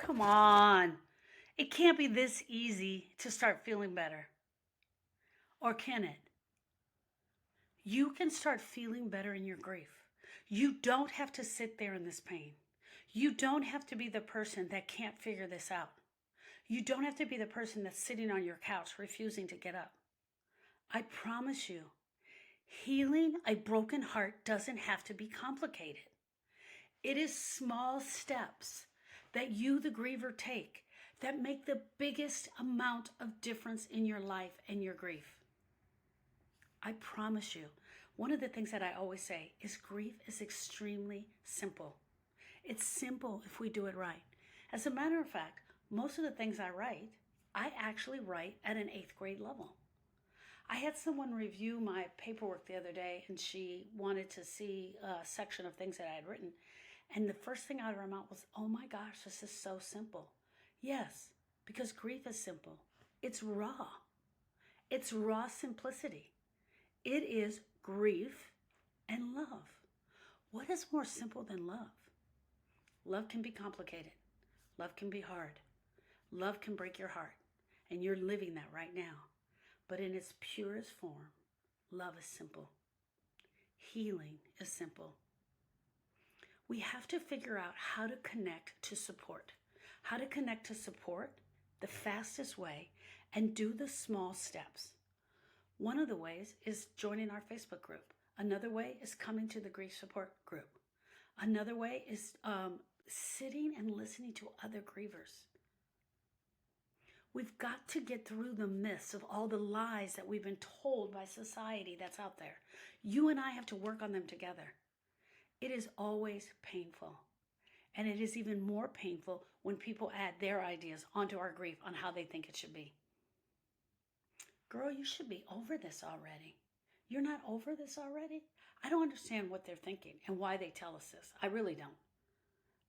Come on. It can't be this easy to start feeling better. Or can it? You can start feeling better in your grief. You don't have to sit there in this pain. You don't have to be the person that can't figure this out. You don't have to be the person that's sitting on your couch refusing to get up. I promise you, healing a broken heart doesn't have to be complicated. It is small steps that you, the griever, take that make the biggest amount of difference in your life and your grief. I promise you, one of the things that I always say is grief is extremely simple. It's simple if we do it right. As a matter of fact, most of the things I write, I actually write at an 8th grade level. I had someone review my paperwork the other day, and she wanted to see a section of things that I had written. And the first thing out of her mouth was, "Oh my gosh, this is so simple." Yes, because grief is simple. It's raw. It's raw simplicity. It is grief and love. What is more simple than love? Love can be complicated. Love can be hard. Love can break your heart. And you're living that right now. But in its purest form, love is simple. Healing is simple. We have to figure out how to connect to support. How to connect to support the fastest way and do the small steps. One of the ways is joining our Facebook group. Another way is coming to the grief support group. Another way is sitting and listening to other grievers. We've got to get through the myths of all the lies that we've been told by society that's out there. You and I have to work on them together. It is always painful. And it is even more painful when people add their ideas onto our grief on how they think it should be. Girl, you should be over this already. You're not over this already? I don't understand what they're thinking and why they tell us this. I really don't.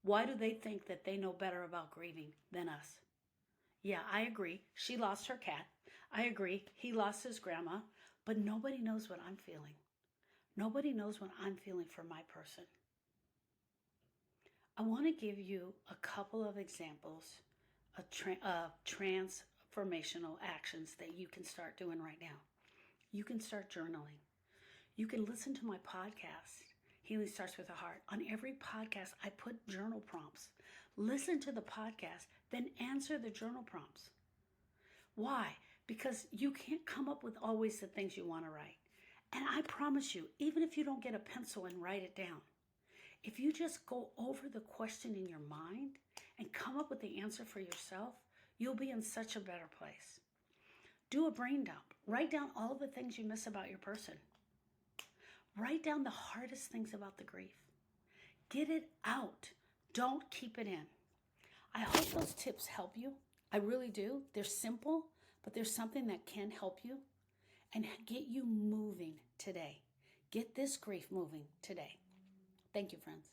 Why do they think that they know better about grieving than us? Yeah, I agree. She lost her cat. I agree. He lost his grandma. But nobody knows what I'm feeling. Nobody knows what I'm feeling for my person. I want to give you a couple of examples of transformational actions that you can start doing right now. You can start journaling. You can listen to my podcast, Healing Starts with the Heart. On every podcast, I put journal prompts. Listen to the podcast, then answer the journal prompts. Why? Because you can't come up with always the things you want to write. And I promise you, even if you don't get a pencil and write it down, if you just go over the question in your mind and come up with the answer for yourself, you'll be in such a better place. Do a brain dump. Write down all the things you miss about your person. Write down the hardest things about the grief. Get it out. Don't keep it in. I hope those tips help you. I really do. They're simple, but there's something that can help you and get you moving today. Get this grief moving today. Thank you, friends.